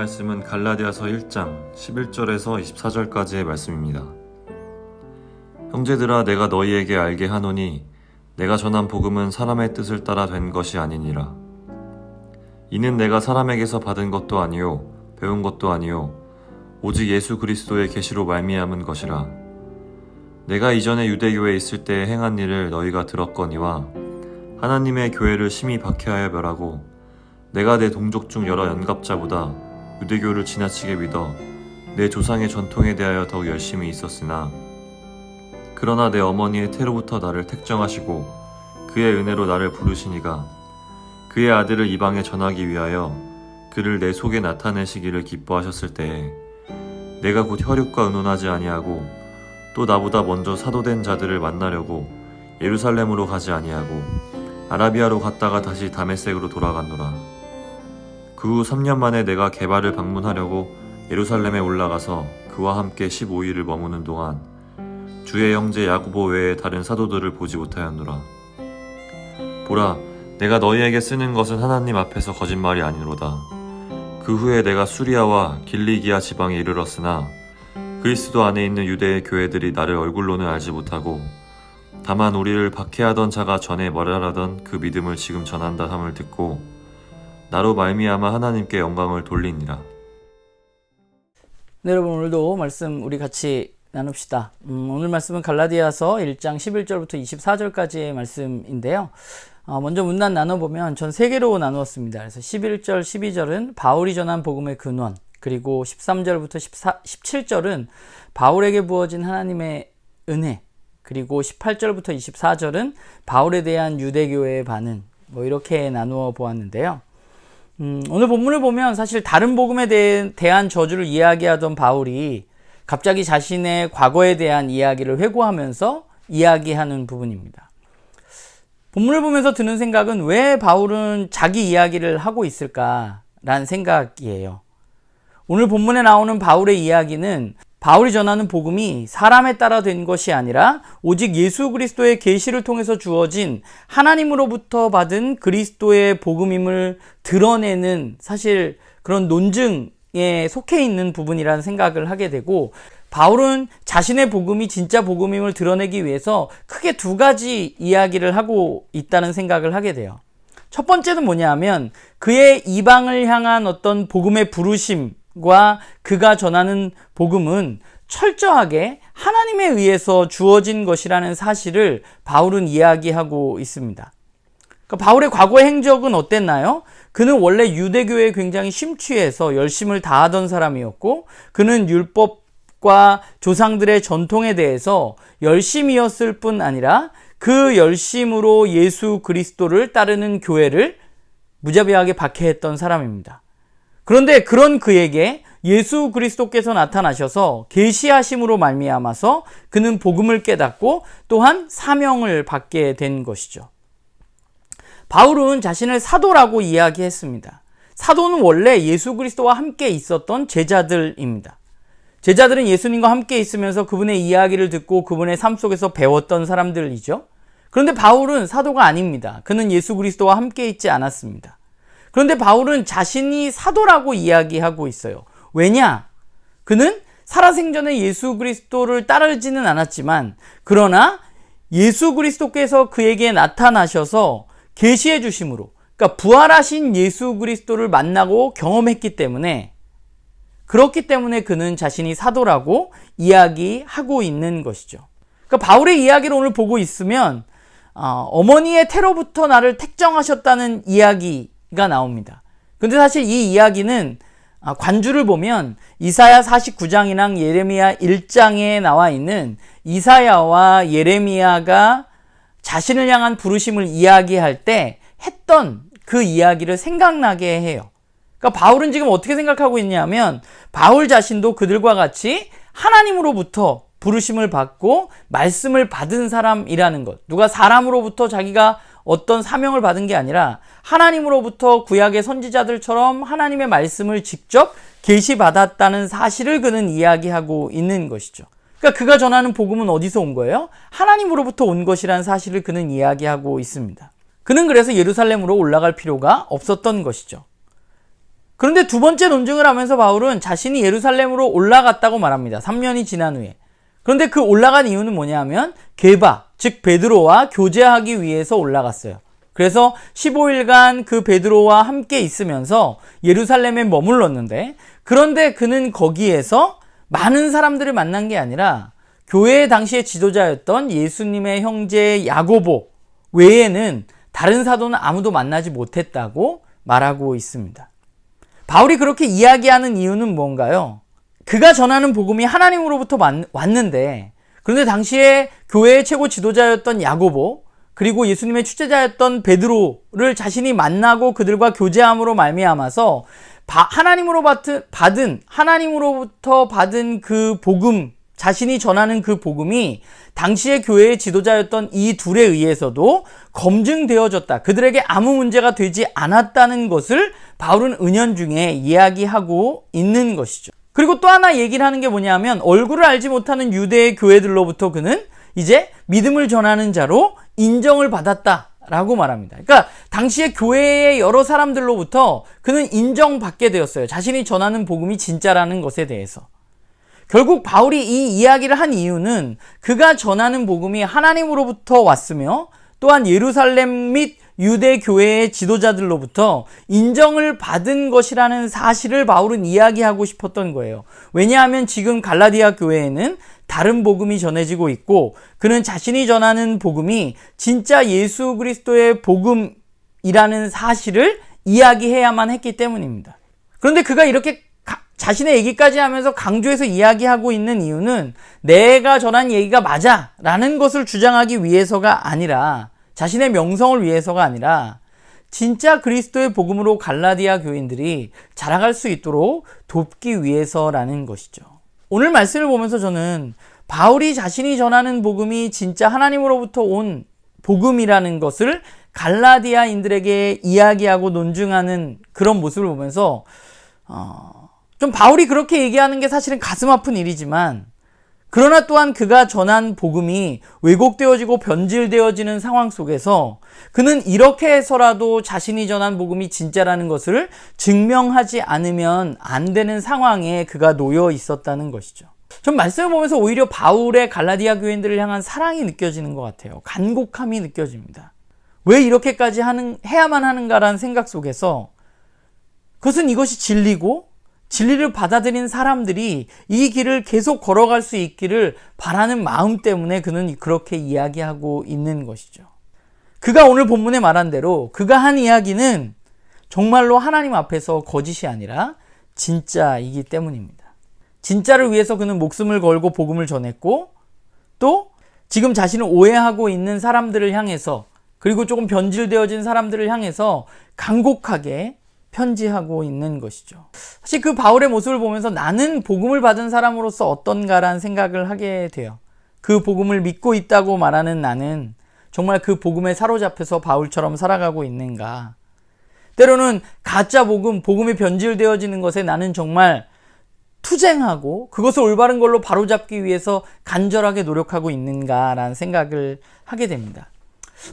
말씀은 갈라디아서 1장 11절에서 24절까지의 말씀입니다. 형제들아, 내가 너희에게 알게 하노니 내가 전한 복음은 사람의 뜻을 따라 된 것이 아니니라. 이는 내가 사람에게서 받은 것도 아니요 배운 것도 아니요 오직 예수 그리스도의 계시로 말미암은 것이라. 내가 이전에 유대교에 있을 때 행한 일을 너희가 들었거니와 하나님의 교회를 심히 박해하여 멸하고 내가 내 동족 중 여러 연갑자보다 유대교를 지나치게 믿어 내 조상의 전통에 대하여 더욱 열심히 있었으나 그러나 내 어머니의 태로부터 나를 택정하시고 그의 은혜로 나를 부르시니가 그의 아들을 이방에 전하기 위하여 그를 내 속에 나타내시기를 기뻐하셨을 때에 내가 곧 혈육과 의논하지 아니하고 또 나보다 먼저 사도된 자들을 만나려고 예루살렘으로 가지 아니하고 아라비아로 갔다가 다시 다메섹으로 돌아갔노라. 그 후 3년 만에 내가 게바를 방문하려고 예루살렘에 올라가서 그와 함께 15일을 머무는 동안 주의 형제 야고보 외에 다른 사도들을 보지 못하였노라. 보라, 내가 너희에게 쓰는 것은 하나님 앞에서 거짓말이 아니로다. 그 후에 내가 수리아와 길리기아 지방에 이르렀으나 그리스도 안에 있는 유대의 교회들이 나를 얼굴로는 알지 못하고 다만 우리를 박해하던 자가 전에 말하던 그 믿음을 지금 전한다 함을 듣고 나로 말미암아 하나님께 영광을 돌리니라. 네, 여러분, 오늘도 말씀 우리 같이 나눕시다. 오늘 말씀은 갈라디아서 1장 11절부터 24절까지의 말씀인데요. 먼저 문단 나눠보면 전 3개로 나누었습니다. 그래서 11절, 12절은 바울이 전한 복음의 근원, 그리고 13절부터 17절은 바울에게 부어진 하나님의 은혜, 그리고 18절부터 24절은 바울에 대한 유대교회의 반응, 이렇게 나누어 보았는데요. 오늘 본문을 보면 사실 다른 복음에 대한 저주를 이야기하던 바울이 갑자기 자신의 과거에 대한 이야기를 회고하면서 이야기하는 부분입니다. 본문을 보면서 드는 생각은 왜 바울은 자기 이야기를 하고 있을까라는 생각이에요. 오늘 본문에 나오는 바울의 이야기는 바울이 전하는 복음이 사람에 따라 된 것이 아니라 오직 예수 그리스도의 계시를 통해서 주어진 하나님으로부터 받은 그리스도의 복음임을 드러내는 사실 그런 논증에 속해 있는 부분이라는 생각을 하게 되고, 바울은 자신의 복음이 진짜 복음임을 드러내기 위해서 크게 2가지 이야기를 하고 있다는 생각을 하게 돼요. 첫 번째는 뭐냐 하면 그의 이방을 향한 어떤 복음의 부르심과 그가 전하는 복음은 철저하게 하나님에 의해서 주어진 것이라는 사실을 바울은 이야기하고 있습니다. 그러니까 바울의 과거의 행적은 어땠나요? 그는 원래 유대교에 굉장히 심취해서 열심을 다하던 사람이었고, 그는 율법과 조상들의 전통에 대해서 열심이었을 뿐 아니라 그 열심으로 예수 그리스도를 따르는 교회를 무자비하게 박해했던 사람입니다. 그런데 그런 그에게 예수 그리스도께서 나타나셔서 계시하심으로 말미암아서 그는 복음을 깨닫고 또한 사명을 받게 된 것이죠. 바울은 자신을 사도라고 이야기했습니다. 사도는 원래 예수 그리스도와 함께 있었던 제자들입니다. 제자들은 예수님과 함께 있으면서 그분의 이야기를 듣고 그분의 삶 속에서 배웠던 사람들이죠. 그런데 바울은 사도가 아닙니다. 그는 예수 그리스도와 함께 있지 않았습니다. 그런데 바울은 자신이 사도라고 이야기하고 있어요. 왜냐? 그는 살아생전에 예수 그리스도를 따르지는 않았지만, 그러나 예수 그리스도께서 그에게 나타나셔서 계시해 주심으로, 그러니까 부활하신 예수 그리스도를 만나고 경험했기 때문에, 그렇기 때문에 그는 자신이 사도라고 이야기하고 있는 것이죠. 그러니까 바울의 이야기를 오늘 보고 있으면 어머니의 태로부터 나를 택정하셨다는 이야기가 나옵니다. 근데 사실 이 이야기는 관주를 보면 이사야 49장이랑 예레미야 1장에 나와 있는 이사야와 예레미야가 자신을 향한 부르심을 이야기할 때 했던 그 이야기를 생각나게 해요. 그러니까 바울은 지금 어떻게 생각하고 있냐면, 바울 자신도 그들과 같이 하나님으로부터 부르심을 받고 말씀을 받은 사람이라는 것. 누가 사람으로부터 자기가 어떤 사명을 받은 게 아니라 하나님으로부터 구약의 선지자들처럼 하나님의 말씀을 직접 계시받았다는 사실을 그는 이야기하고 있는 것이죠. 그러니까 그가 전하는 복음은 어디서 온 거예요? 하나님으로부터 온 것이라는 사실을 그는 이야기하고 있습니다. 그는 그래서 예루살렘으로 올라갈 필요가 없었던 것이죠. 그런데 두 번째 논증을 하면서 바울은 자신이 예루살렘으로 올라갔다고 말합니다. 3년이 지난 후에. 그런데 그 올라간 이유는 뭐냐면 게바, 즉 베드로와 교제하기 위해서 올라갔어요. 그래서 15일간 그 베드로와 함께 있으면서 예루살렘에 머물렀는데, 그런데 그는 거기에서 많은 사람들을 만난 게 아니라 교회의 당시의 지도자였던 예수님의 형제 야고보 외에는 다른 사도는 아무도 만나지 못했다고 말하고 있습니다. 바울이 그렇게 이야기하는 이유는 뭔가요? 그가 전하는 복음이 하나님으로부터 왔는데, 그런데 당시에 교회의 최고 지도자였던 야고보, 그리고 예수님의 추제자였던 베드로를 자신이 만나고 그들과 교제함으로 말미암아서 하나님으로부터 받은 그 복음, 자신이 전하는 그 복음이 당시의 교회의 지도자였던 이 둘에 의해서도 검증되어졌다. 그들에게 아무 문제가 되지 않았다는 것을 바울은 은연중에 이야기하고 있는 것이죠. 그리고 또 하나 얘기를 하는 게 뭐냐면, 얼굴을 알지 못하는 유대의 교회들로부터 그는 이제 믿음을 전하는 자로 인정을 받았다라고 말합니다. 그러니까 당시의 교회의 여러 사람들로부터 그는 인정받게 되었어요. 자신이 전하는 복음이 진짜라는 것에 대해서. 결국 바울이 이 이야기를 한 이유는 그가 전하는 복음이 하나님으로부터 왔으며 또한 예루살렘 및 유대 교회의 지도자들로부터 인정을 받은 것이라는 사실을 바울은 이야기하고 싶었던 거예요. 왜냐하면 지금 갈라디아 교회에는 다른 복음이 전해지고 있고, 그는 자신이 전하는 복음이 진짜 예수 그리스도의 복음이라는 사실을 이야기해야만 했기 때문입니다. 그런데 그가 이렇게 자신의 얘기까지 하면서 강조해서 이야기하고 있는 이유는 내가 전한 얘기가 맞아 라는 것을 주장하기 위해서가 아니라, 자신의 명성을 위해서가 아니라 진짜 그리스도의 복음으로 갈라디아 교인들이 자라갈 수 있도록 돕기 위해서라는 것이죠. 오늘 말씀을 보면서 저는 바울이 자신이 전하는 복음이 진짜 하나님으로부터 온 복음이라는 것을 갈라디아인들에게 이야기하고 논증하는 그런 모습을 보면서 좀 바울이 그렇게 얘기하는 게 사실은 가슴 아픈 일이지만, 그러나 또한 그가 전한 복음이 왜곡되어지고 변질되어지는 상황 속에서 그는 이렇게 해서라도 자신이 전한 복음이 진짜라는 것을 증명하지 않으면 안 되는 상황에 그가 놓여 있었다는 것이죠. 전 말씀을 보면서 오히려 바울의 갈라디아 교인들을 향한 사랑이 느껴지는 것 같아요. 간곡함이 느껴집니다. 왜 이렇게까지 해야만 하는가라는 생각 속에서, 그것은 이것이 진리고 진리를 받아들인 사람들이 이 길을 계속 걸어갈 수 있기를 바라는 마음 때문에 그는 그렇게 이야기하고 있는 것이죠. 그가 오늘 본문에 말한 대로 그가 한 이야기는 정말로 하나님 앞에서 거짓이 아니라 진짜이기 때문입니다. 진짜를 위해서 그는 목숨을 걸고 복음을 전했고, 또 지금 자신을 오해하고 있는 사람들을 향해서, 그리고 조금 변질되어진 사람들을 향해서 간곡하게 편지하고 있는 것이죠. 사실 그 바울의 모습을 보면서 나는 복음을 받은 사람으로서 어떤가라는 생각을 하게 돼요. 그 복음을 믿고 있다고 말하는 나는 정말 그 복음에 사로잡혀서 바울처럼 살아가고 있는가? 때로는 가짜 복음이 변질되어지는 것에 나는 정말 투쟁하고 그것을 올바른 걸로 바로잡기 위해서 간절하게 노력하고 있는가라는 생각을 하게 됩니다.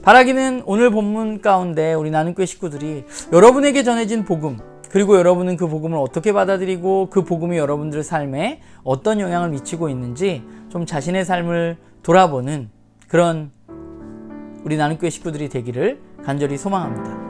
바라기는 오늘 본문 가운데 우리 나눔교회 식구들이 여러분에게 전해진 복음, 그리고 여러분은 그 복음을 어떻게 받아들이고 그 복음이 여러분들 삶에 어떤 영향을 미치고 있는지 좀 자신의 삶을 돌아보는 그런 우리 나눔교회 식구들이 되기를 간절히 소망합니다.